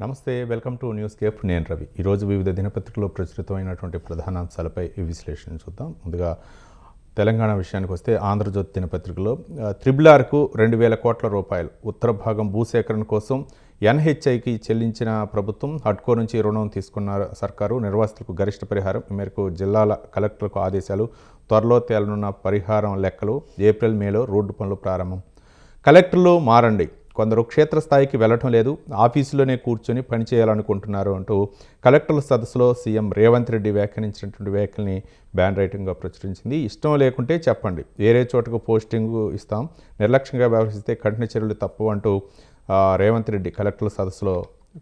నమస్తే, welcome to news cafe. నేను రవి. ఈరోజు వివిధ దినపత్రికల్లో ప్రచురితమైనటువంటి ప్రధాన అంశాలపై ఈ విశ్లేషణ చూద్దాం. ముందుగా తెలంగాణ విషయానికి వస్తే ఆంధ్రజ్యోతి దినపత్రికలో త్రిబుల్-ఆర్కు 2,000 కోట్ల రూపాయలు ఉత్తర భాగం భూసేకరణ కోసం ఎన్హెచ్ఐకి చెల్లించిన ప్రభుత్వం, హడ్కో నుంచి రుణం తీసుకున్న సర్కారు, నిర్వాసితులకు గరిష్ట పరిహారం. ఈ మేరకు జిల్లాల కలెక్టర్లకు ఆదేశాలు. త్వరలో తేలనున్న పరిహారం లెక్కలు. ఏప్రిల్ మేలో రోడ్డు పనులు ప్రారంభం. కలెక్టర్లు మారండి, కొందరు క్షేత్రస్థాయికి వెళ్లటం లేదు, ఆఫీసులోనే కూర్చొని పనిచేయాలనుకుంటున్నారు అంటూ కలెక్టర్ల సదస్సులో సీఎం రేవంత్ రెడ్డి వ్యాఖ్యానించినటువంటి వ్యాఖ్యల్ని బ్యాన్ రైటింగ్గా ప్రచురించింది. ఇష్టం లేకుంటే చెప్పండి, వేరే చోటకు పోస్టింగ్ ఇస్తాం, నిర్లక్ష్యంగా వ్యవహరిస్తే కఠిన చర్యలు తప్పు అంటూ రేవంత్ రెడ్డి కలెక్టర్ల సదస్సులో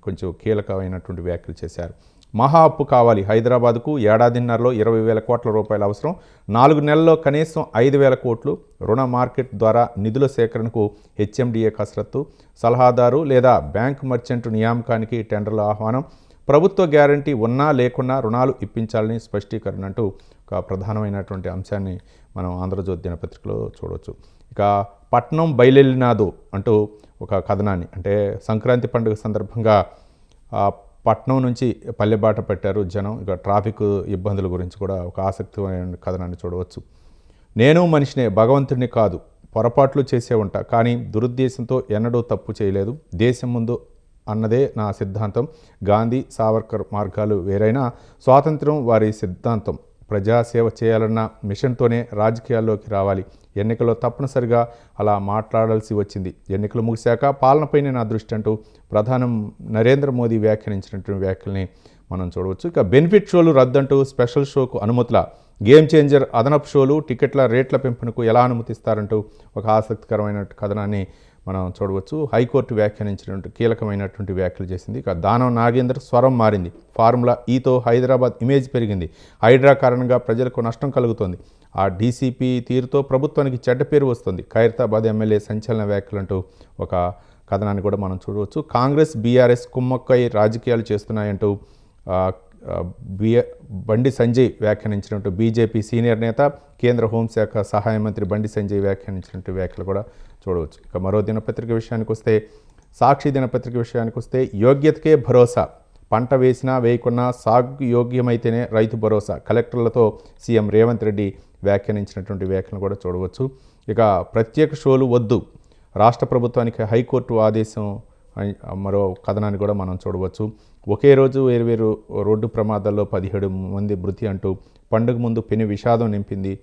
కొంచెం కీలకమైనటువంటి వ్యాఖ్యలు చేశారు. మహా అప్పు కావాలి, హైదరాబాద్కు ఏడాదిన్నరలో 20,000 కోట్ల రూపాయల అవసరం, 4 నెలల్లో కనీసం 5,000 కోట్లు. రుణ మార్కెట్ ద్వారా నిధుల సేకరణకు హెచ్ఎండిఏ కసరత్తు, సలహాదారు లేదా బ్యాంక్ మర్చెంట్ నియామకానికి టెండర్ల ఆహ్వానం, ప్రభుత్వ గ్యారంటీ ఉన్నా లేకున్నా రుణాలు ఇప్పించాలని స్పష్టీకరణ అంటూ ఒక ప్రధానమైనటువంటి అంశాన్ని మనం ఆంధ్రజ్యోతి దినపత్రికలో చూడవచ్చు. ఇక పట్నం బయలెల్లినాదో అంటూ ఒక కథనాన్ని, అంటే సంక్రాంతి పండుగ సందర్భంగా పట్నం నుంచి పల్లెబాట పెట్టారు జనం. ఇక ట్రాఫిక్ ఇబ్బందుల గురించి కూడా ఒక ఆసక్తికరమైన కథనాన్ని చూడవచ్చు. నేను మనిషినే, భగవంతుడిని కాదు, పొరపాట్లు చేసే ఉంటా, కానీ దురుద్దేశంతో ఎన్నడూ తప్పు చేయలేదు. దేశం ముందు అన్నదే నా సిద్ధాంతం. గాంధీ, సావర్కర్ మార్గాలు వేరైనా స్వాతంత్రం వారి సిద్ధాంతం. ప్రజాసేవ చేయాలన్న మిషన్తోనే రాజకీయాల్లోకి రావాలి. ఎన్నికల్లో తప్పనిసరిగా అలా మాట్లాడాల్సి వచ్చింది. ఎన్నికలు ముగిశాక పాలనపైనే నా దృష్టి అంటూ ప్రధాని నరేంద్ర మోదీ వ్యాఖ్యానించినటువంటి వ్యాఖ్యల్ని మనం చూడవచ్చు. ఇక బెనిఫిట్ షోలు రద్దంటూ స్పెషల్ షోకు అనుమతుల, గేమ్ చేంజర్ అదనపు షోలు, టికెట్ల రేట్ల పెంపునకు ఎలా అనుమతిస్తారంటూ ఒక ఆసక్తికరమైన కథనాన్ని మనం చూడవచ్చు. హైకోర్టు వ్యాఖ్యానించినటువంటి కీలకమైనటువంటి వ్యాఖ్యలు చేసింది. ఇక దానం నాగేందర్ స్వరం మారింది, ఫార్ములా ఈతో హైదరాబాద్ ఇమేజ్ పెరిగింది, హైడ్రా కారణంగా ప్రజలకు నష్టం కలుగుతోంది, ఆ డీసీపీ తీరుతో ప్రభుత్వానికి చెడ్డ పేరు వస్తుంది, ఖైరతాబాద్ ఎమ్మెల్యే సంచలన వ్యాఖ్యలు అంటూ ఒక కథనాన్ని కూడా మనం చూడవచ్చు. కాంగ్రెస్ బీఆర్ఎస్ కుమ్మక్కై రాజకీయాలు చేస్తున్నాయంటూ బండి సంజయ్ వ్యాఖ్యానించినట్టు బీజేపీ సీనియర్ నేత, కేంద్ర హోంశాఖ సహాయ మంత్రి బండి సంజయ్ వ్యాఖ్యానించినట్టు వ్యాఖ్యలు కూడా చూడవచ్చు. ఇక మరో దినపత్రిక విషయానికి వస్తే, సాక్షి దినపత్రిక విషయానికి వస్తే, యోగ్యతకే భరోసా, పంట వేసినా వేయకున్నా సాగు యోగ్యమైతేనే రైతు భరోసా, కలెక్టర్లతో సీఎం రేవంత్ రెడ్డి వ్యాఖ్యానించినటువంటి వ్యాఖ్యలను కూడా చూడవచ్చు. ఇక ప్రత్యేక షోలు వద్దు, రాష్ట్ర ప్రభుత్వానికి హైకోర్టు ఆదేశం, మరో కథనాన్ని కూడా మనం చూడవచ్చు. ఒకే రోజు వేరువేరు రోడ్డు ప్రమాదాల్లో 17 మంది మృతి అంటూ పండుగ ముందు పెను విషాదం నింపింది.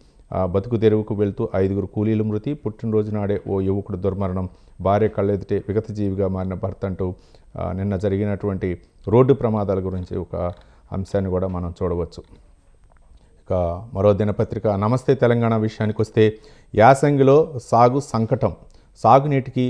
బతుకు తెరువుకు వెళ్తూ 5 కూలీలు మృతి, పుట్టినరోజు నాడే ఓ యువకుడు దుర్మరణం, భార్య కళ్ళెదుటే విగతజీవిగా మారిన భర్త అంటూ నిన్న జరిగినటువంటి రోడ్డు ప్రమాదాల గురించి ఒక అంశాన్ని కూడా మనం చూడవచ్చు. ఇక మరో దినపత్రిక నమస్తే తెలంగాణ విషయానికి వస్తే, యాసంగిలో సాగు సంకటం, సాగునీటికి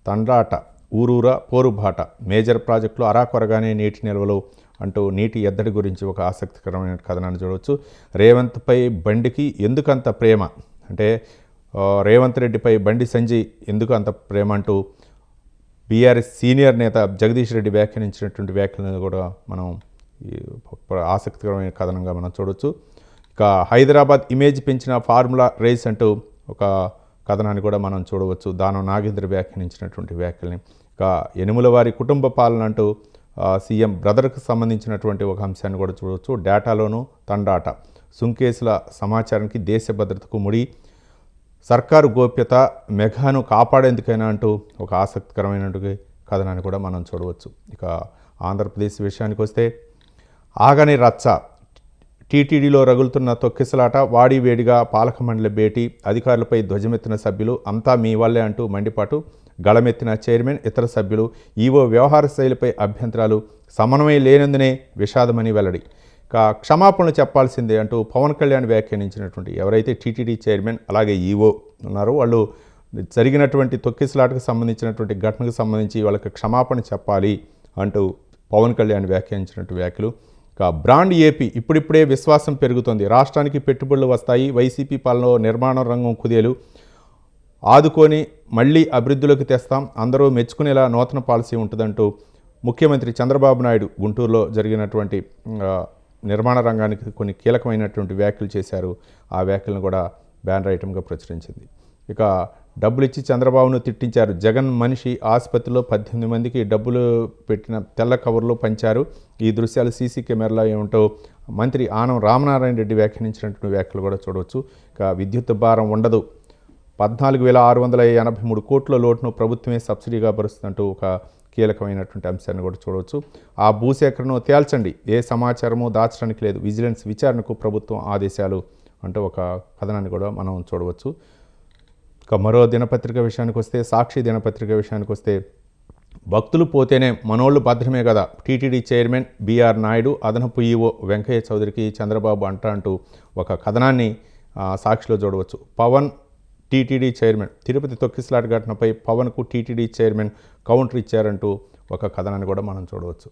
తండ్రాట, ఊరూరా పోరుబాట, మేజర్ ప్రాజెక్టులు అరాకొరగానే నీటి నిల్వలు అంటూ నీటి ఎద్దడి గురించి ఒక ఆసక్తికరమైన కథనాన్ని చూడవచ్చు. రేవంత్పై బండికి ఎందుకంత ప్రేమ, అంటే రేవంత్ రెడ్డిపై బండి సంజయ్ ఎందుకు అంత ప్రేమ అంటూ బీఆర్ఎస్ సీనియర్ నేత జగదీష్ రెడ్డి వ్యాఖ్యానించినటువంటి వ్యాఖ్యలను కూడా మనం ఆసక్తికరమైన కథనంగా మనం చూడవచ్చు. ఇక హైదరాబాద్ ఇమేజ్ పెంచిన ఫార్ములా రేస్ అంటూ ఒక కథనాన్ని కూడా మనం చూడవచ్చు. దానం నాగేంద్ర వ్యాఖ్యానించినటువంటి వ్యాఖ్యల్ని. ఇక యనుమల వారి కుటుంబ పాలన అంటూ సీఎం బ్రదర్కు సంబంధించినటువంటి ఒక అంశాన్ని కూడా చూడవచ్చు. డేటాలోనూ తండాట, సుంకేసుల సమాచారానికి దేశ భద్రతకు ముడి, సర్కారు గోప్యత, మెగాను కాపాడేందుకైనా అంటూ ఒక ఆసక్తికరమైనటువంటి కథనాన్ని కూడా మనం చూడవచ్చు. ఇక ఆంధ్రప్రదేశ్ విషయానికి వస్తే, ఆగని రచ్చ, టీటీడీలో రగులుతున్న తొక్కిసలాట, వాడి వేడిగా పాలక మండలి భేటీ, అధికారులపై ధ్వజమెత్తిన సభ్యులు, అంతా మీ వల్లే అంటూ మండిపాటు, గళమెత్తిన చైర్మన్, ఇతర సభ్యులు, ఈవో వ్యవహార శైలిపై అభ్యంతరాలు, సమన్వయం లేనందునే విషాదమని వెల్లడి. క్షమాపణలు చెప్పాల్సిందే అంటూ పవన్ కళ్యాణ్ వ్యాఖ్యానించినటువంటి, ఎవరైతే టీటీడీ చైర్మన్ అలాగే ఈవో ఉన్నారో వాళ్ళు జరిగినటువంటి తొక్కిసలాటకు సంబంధించినటువంటి ఘటనకు సంబంధించి వాళ్ళకి క్షమాపణ చెప్పాలి అంటూ పవన్ కళ్యాణ్ వ్యాఖ్యానించినటువంటి వ్యాఖ్యలు. బ్రాండ్ ఏపీ, ఇప్పుడిప్పుడే విశ్వాసం పెరుగుతుంది, రాష్ట్రానికి పెట్టుబడులు వస్తాయి, వైసీపీ పాలనలో నిర్మాణ రంగం కుదేలు, ఆదుకొని మళ్ళీ అభివృద్ధిలోకి తెస్తాం, అందరూ మెచ్చుకునేలా నూతన పాలసీ ఉంటుందంటూ ముఖ్యమంత్రి చంద్రబాబు నాయుడు గుంటూరులో జరిగినటువంటి నిర్మాణ రంగానికి కొన్ని కీలకమైనటువంటి వ్యాఖ్యలు చేశారు. ఆ వ్యాఖ్యలను కూడా బ్యాన్ ఐటమ్గా ప్రచురించింది. ఇక డబ్బులు ఇచ్చి చంద్రబాబును తిట్టించారు. జగన్ మనిషి ఆసుపత్రిలో 18 మందికి డబ్బులు పెట్టిన తెల్ల కవర్లు పంచారు. ఈ దృశ్యాలు సీసీ కెమెరాలో ఏమిటో మంత్రి ఆనం రామనారాయణ రెడ్డి వ్యాఖ్యానించినటువంటి వ్యాఖ్యలు కూడా చూడవచ్చు. ఇక విద్యుత్ భారం ఉండదు, 14,683 కోట్ల లోటును ప్రభుత్వమే సబ్సిడీగా భరుస్తుందంటూ ఒక కీలకమైనటువంటి అంశాన్ని కూడా చూడవచ్చు. ఆ భూసేకరణను తేల్చండి, ఏ సమాచారము దాచడానికి లేదు, విజిలెన్స్ విచారణకు ప్రభుత్వం ఆదేశాలు అంటూ ఒక కథనాన్ని కూడా మనం చూడవచ్చు. ఇక మరో దినపత్రిక విషయానికి వస్తే, సాక్షి దినపత్రిక విషయానికి వస్తే, భక్తులు పోతేనే మనోళ్ళు భద్రమే కదా, టీటీడీ చైర్మన్ బీఆర్ నాయుడు అదనపు ఈవో వెంకయ్య చౌదరికి చంద్రబాబు అంటూ ఒక కథనాన్ని సాక్షిలో చూడవచ్చు. పవన్ టీటీడీ చైర్మన్, తిరుపతి తొక్కిసలాట ఘటనపై పవన్కు టీటీడీ చైర్మన్ కౌంటర్ ఇచ్చారంటూ ఒక కథనాన్ని కూడా మనం చూడవచ్చు.